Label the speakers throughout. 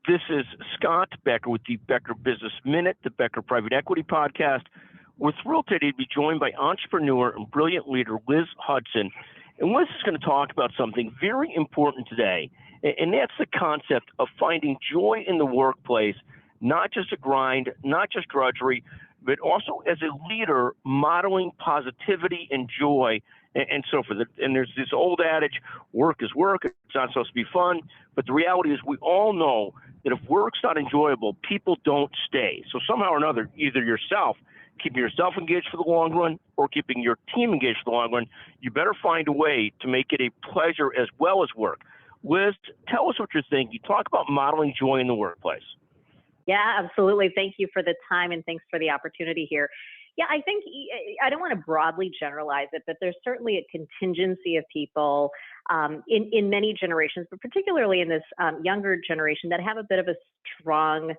Speaker 1: This is Scott Becker with the Becker Business Minute, the Becker Private Equity Podcast. We're thrilled today to be joined by entrepreneur and brilliant leader Liz Hutson. And Liz is going to talk about something very important today, and that's the concept of finding joy in the workplace, not just a grind, not just drudgery, but also as a leader modeling positivity and joy and so forth. And there's this old adage, work is work, it's not supposed to be fun, but the reality is we all know that if work's not enjoyable, people don't stay. So somehow or another, either yourself, keeping yourself engaged for the long run or keeping your team engaged for the long run, you better find a way to make it a pleasure as well as work. Liz, tell us what you're thinking. You talk about modeling joy in the workplace.
Speaker 2: Yeah, absolutely. Thank you for the time and thanks for the opportunity here. Yeah, I think I don't want to broadly generalize it, but there's certainly a contingency of people in many generations, but particularly in this younger generation that have a bit of a strong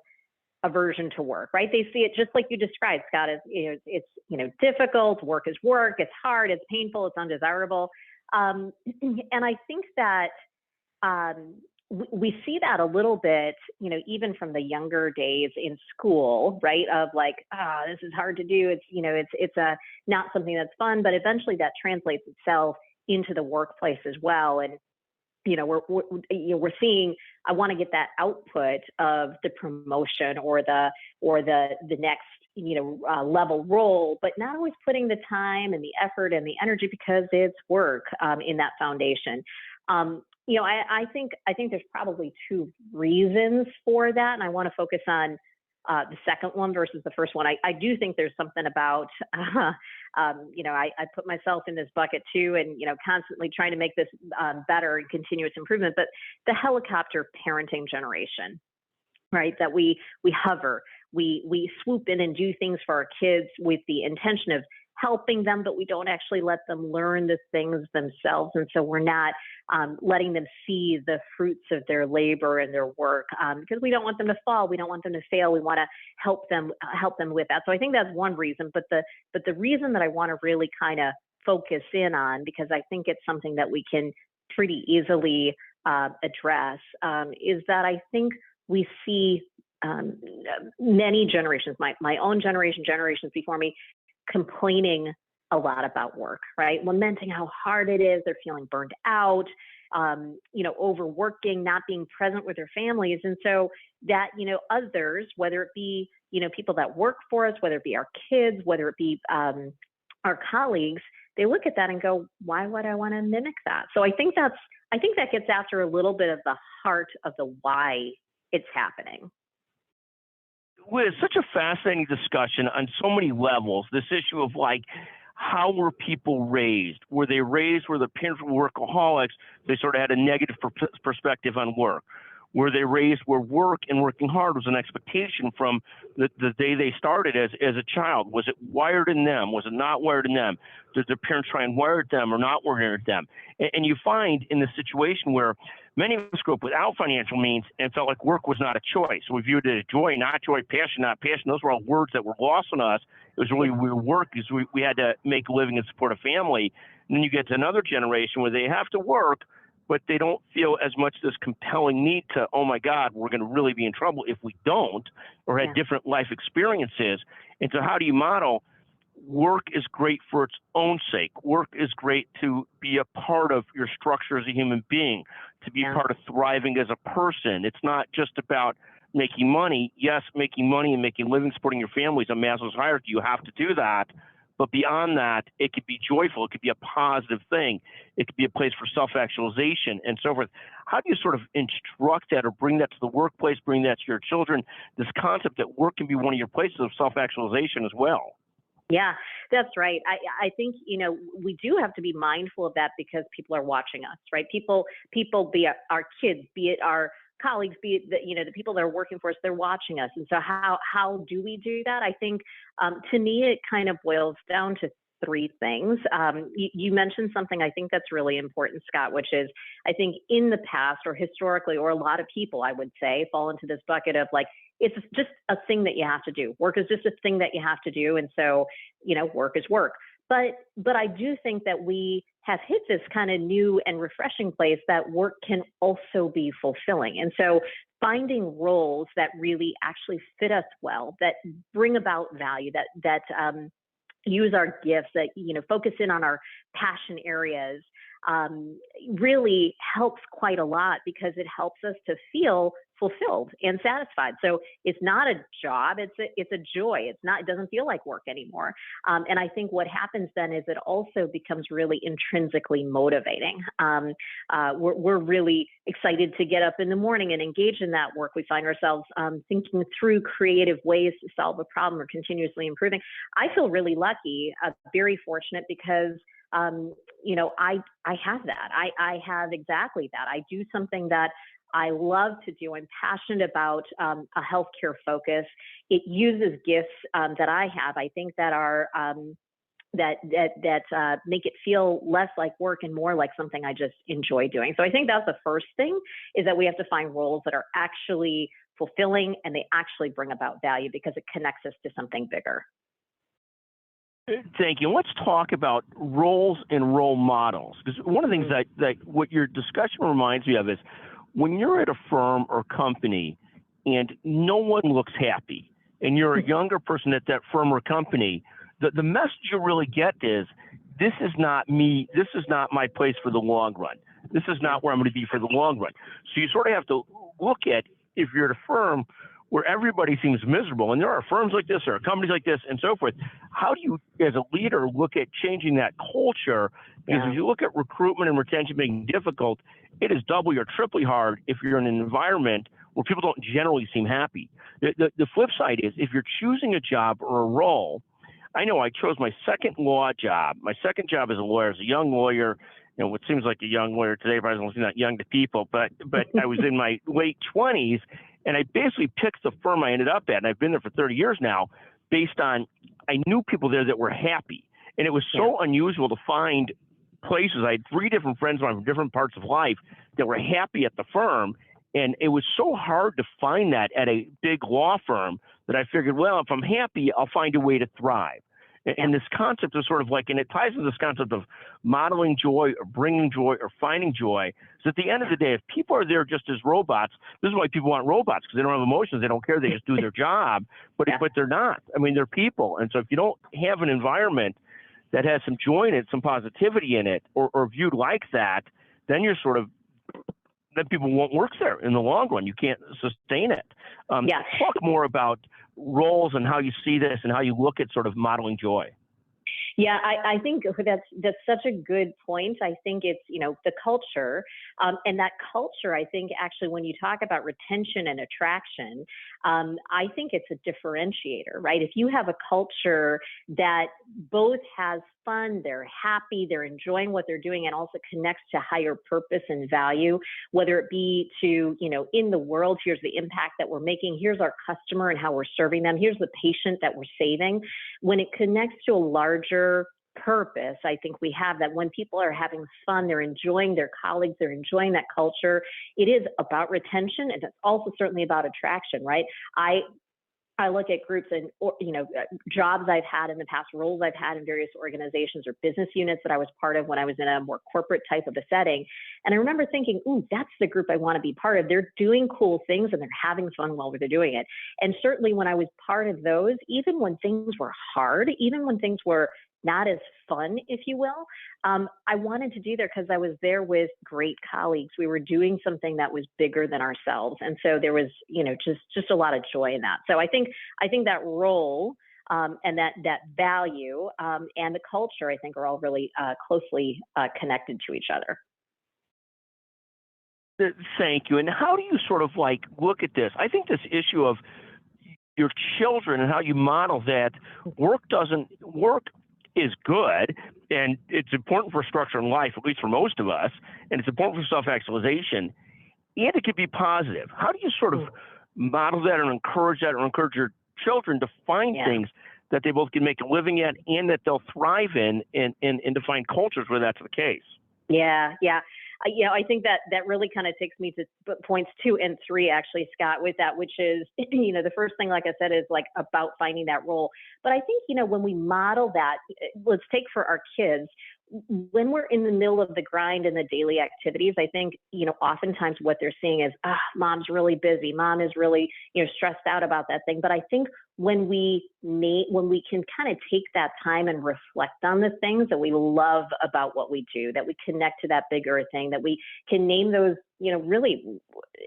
Speaker 2: aversion to work, right? They see it just like you described, Scott, as it's difficult, work is work, it's hard, it's painful, it's undesirable. And I think that we see that a little bit, even from the younger days in school, right? Of like, this is hard to do. It's not something that's fun, but eventually that translates itself into the workplace as well. And we're seeing, I want to get that output of the promotion or the next level role, but not always putting the time and the effort and the energy because it's work in that foundation. I think there's probably two reasons for that, and I want to focus on the second one versus the first one. I do think there's something about, I put myself in this bucket too, and constantly trying to make this better and continuous improvement. But the helicopter parenting generation, right? That we hover, we swoop in and do things for our kids with the intention of helping them, but we don't actually let them learn the things themselves. And so we're not letting them see the fruits of their labor and their work because we don't want them to fall. We don't want them to fail. We want to help them with that. So I think that's one reason. But the reason that I want to really kind of focus in on, because I think it's something that we can pretty easily address, is that I think we see many generations, my own generation, generations before me, complaining a lot about work, right? Lamenting how hard it is. They're feeling burned out, overworking, not being present with their families. And so that, others, whether it be, people that work for us, whether it be our kids, whether it be our colleagues, they look at that and go, why would I want to mimic that? So I think that gets after a little bit of the heart of the why it's happening.
Speaker 1: Liz, such a fascinating discussion on so many levels. This issue of how were people raised? Were they raised where the parents were workaholics? They sort of had a negative perspective on work. Were they raised where work and working hard was an expectation from the day they started as a child? Was it wired in them? Was it not wired in them? Did their parents try and wire them or not wire them? And you find in this situation where many of us grew up without financial means and felt like work was not a choice. We viewed it as joy, not joy, passion, not passion. Those were all words that were lost on us. It was really work because we had to make a living and support a family. And then you get to another generation where they have to work, but they don't feel as much this compelling need to, oh my God, we're going to really be in trouble if we don't, or had different life experiences. And so how do you model? Work is great for its own sake. Work is great to be a part of your structure as a human being, to be part of thriving as a person. It's not just about making money. Yes, making money and making a living, supporting your family is a Maslow's hierarchy. You have to do that. But beyond that, it could be joyful. It could be a positive thing. It could be a place for self-actualization and so forth. How do you sort of instruct that or bring that to the workplace, bring that to your children, this concept that work can be one of your places of self-actualization as well?
Speaker 2: Yeah, that's right. I think, we do have to be mindful of that because people are watching us, right? People, be it our kids, be it our colleagues, be it the people that are working for us, they're watching us. And so how do we do that? I think, to me, it kind of boils down to three things. You mentioned something I think that's really important, Scott, which is I think in the past or historically, or a lot of people, I would say, fall into this bucket of it's just a thing that you have to do. Work is just a thing that you have to do. And so, work is work. But I do think that we have hit this kind of new and refreshing place that work can also be fulfilling. And so finding roles that really actually fit us well, that bring about value, that use our gifts, that focus in on our passion areas, really helps quite a lot, because it helps us to feel fulfilled and satisfied. So it's not a job, it's a joy. It doesn't feel like work anymore. And I think what happens then is it also becomes really intrinsically motivating. We're really excited to get up in the morning and engage in that work. We find ourselves thinking through creative ways to solve a problem or continuously improving. I feel really lucky, very fortunate, because I have that. I have exactly that. I do something that I love to do. I'm passionate about a healthcare focus. It uses gifts that I have, I think, that are that make it feel less like work and more like something I just enjoy doing. So I think that's the first thing, is that we have to find roles that are actually fulfilling and they actually bring about value, because it connects us to something bigger.
Speaker 1: Thank you. Let's talk about roles and role models, because one of the things that what your discussion reminds me of is when you're at a firm or company and no one looks happy, and you're a younger person at that firm or company, the message you really get is, this is not me. This is not my place for the long run. This is not where I'm going to be for the long run. So you sort of have to look at, if you're at a firm where everybody seems miserable, and there are firms like this, or companies like this, and so forth, how do you, as a leader, look at changing that culture? Because if you look at recruitment and retention being difficult, it is doubly or triply hard if you're in an environment where people don't generally seem happy. The flip side is, if you're choosing a job or a role, I know I chose my second law job. My second job as a lawyer, as a young lawyer, what seems like a young lawyer today, probably not young to people, but I was in my late 20s, and I basically picked the firm I ended up at, and I've been there for 30 years now, based on, I knew people there that were happy. And it was so unusual to find places. I had 3 different friends from different parts of life that were happy at the firm. And it was so hard to find that at a big law firm that I figured, well, if I'm happy, I'll find a way to thrive. And this concept is sort of like, and it ties into this concept of modeling joy or bringing joy or finding joy. So at the end of the day, if people are there just as robots, this is why people want robots, because they don't have emotions, they don't care, they just do their job. But they're not. I mean, they're people. And so if you don't have an environment that has some joy in it, some positivity in it, or viewed like that, then you're sort of, then people won't work there in the long run. You can't sustain it. Talk more about roles and how you see this and how you look at sort of modeling joy.
Speaker 2: Yeah, I think that's such a good point. I think it's, the culture, and that culture, I think actually when you talk about retention and attraction, I think it's a differentiator, right? If you have a culture that both has fun, they're happy, they're enjoying what they're doing, and also connects to higher purpose and value, whether it be to, in the world, here's the impact that we're making, here's our customer and how we're serving them, here's the patient that we're saving. When it connects to a larger purpose, I think we have that. When people are having fun, they're enjoying their colleagues, they're enjoying that culture. It is about retention, and it's also certainly about attraction, right? I look at groups and, jobs I've had in the past, roles I've had in various organizations or business units that I was part of when I was in a more corporate type of a setting. And I remember thinking, ooh, that's the group I want to be part of. They're doing cool things and they're having fun while they're doing it. And certainly when I was part of those, even when things were hard, even when things were not as fun, if you will, I wanted to do there because I was there with great colleagues. We were doing something that was bigger than ourselves. And so there was, just a lot of joy in that. So I think that role and that value and the culture, I think, are all really closely connected to each other.
Speaker 1: Thank you. And how do you sort of look at this? I think this issue of your children and how you model that work is good, and it's important for structure in life, at least for most of us, and it's important for self-actualization, and it could be positive. How do you sort of model that or encourage your children to find things that they both can make a living at and that they'll thrive in and to find cultures where that's the case? Yeah.
Speaker 2: I think that really kind of takes me to points 2 and 3, actually, Scott, with that, which is, the first thing, like I said, is about finding that role. But I think, when we model that, let's take for our kids, when we're in the middle of the grind and the daily activities, I think, oftentimes what they're seeing is, mom's really busy. Mom is really, stressed out about that thing. But I think when we can kind of take that time and reflect on the things that we love about what we do, that we connect to that bigger thing, that we can name those, really,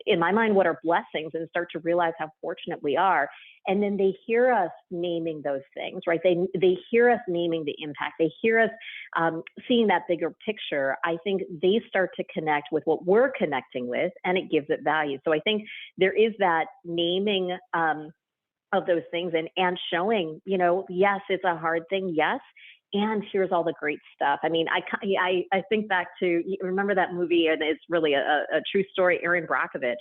Speaker 2: in my mind, what are blessings, and start to realize how fortunate we are. And then they hear us naming those things, right? They hear us naming the impact. They hear us seeing that bigger picture. I think they start to connect with what we're connecting with, and it gives it value. So I think there is that naming of those things and showing, yes, it's a hard thing. Yes. And here's all the great stuff. I mean, I think back to, you remember that movie, and it's really a true story, Erin Brockovich,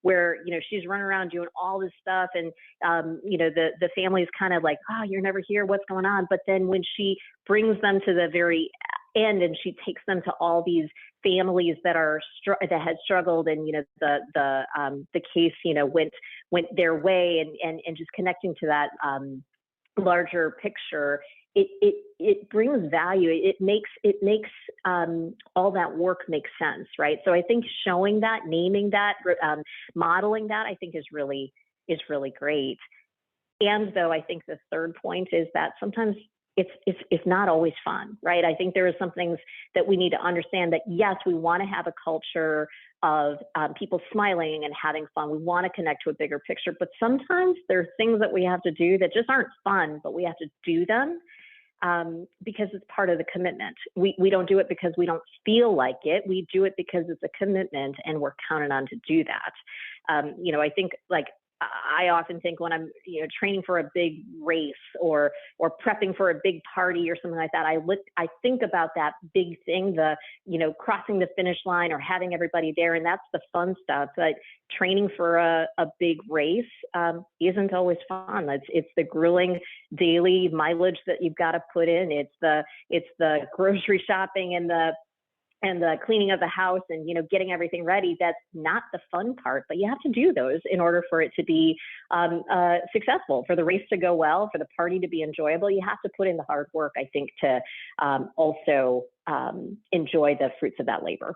Speaker 2: where, she's running around doing all this stuff, and, the family's kind of like, oh, you're never here, what's going on? But then when she brings them to the very end, and she takes them to all these families that had struggled, and, the case, went their way, and just connecting to that larger picture, it brings value. It makes all that work make sense, right? So I think showing that, naming that, modeling that, I think is really great. And though I think the third point is that sometimes it's not always fun, right? I think there are some things that we need to understand, that yes, we want to have a culture of people smiling and having fun. We want to connect to a bigger picture, but sometimes there are things that we have to do that just aren't fun, but we have to do them because it's part of the commitment. We don't do it because we don't feel like it. We do it because it's a commitment, and we're counted on to do that. I think, like, I often think when I'm, training for a big race or prepping for a big party or something like that, I think about that big thing, the, crossing the finish line or having everybody there. And that's the fun stuff. But training for a big race isn't always fun. It's the grueling daily mileage that you've got to put in. It's the grocery shopping and the cleaning of the house and, getting everything ready. That's not the fun part, but you have to do those in order for it to be successful, for the race to go well, for the party to be enjoyable. You have to put in the hard work, I think, to also enjoy the fruits of that labor.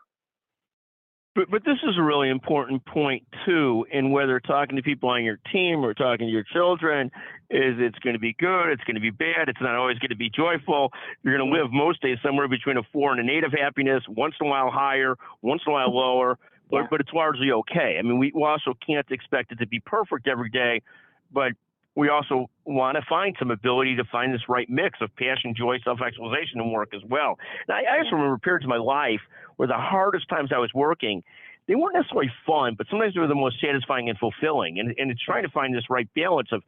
Speaker 1: But this is a really important point too, in whether talking to people on your team or talking to your children, is it's going to be good, it's going to be bad, it's not always going to be joyful. You're going to live most days somewhere between a 4 and an 8 of happiness, once in a while higher, once in a while lower, but it's largely okay. I mean, we also can't expect it to be perfect every day, but we also want to find some ability to find this right mix of passion, joy, self-actualization, and work as well. And I just remember periods of my life where the hardest times I was working, they weren't necessarily fun, but sometimes they were the most satisfying and fulfilling. And it's trying to find this right balance of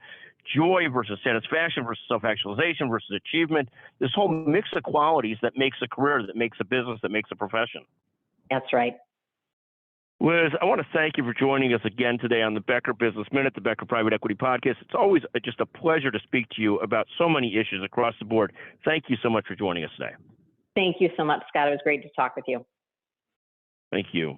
Speaker 1: joy versus satisfaction versus self-actualization versus achievement, this whole mix of qualities that makes a career, that makes a business, that makes a profession.
Speaker 2: That's right.
Speaker 1: Liz, I want to thank you for joining us again today on the Becker Business Minute, the Becker Private Equity Podcast. It's always just a pleasure to speak to you about so many issues across the board. Thank you so much for joining us today.
Speaker 2: Thank you so much, Scott. It was great to talk with you.
Speaker 1: Thank you.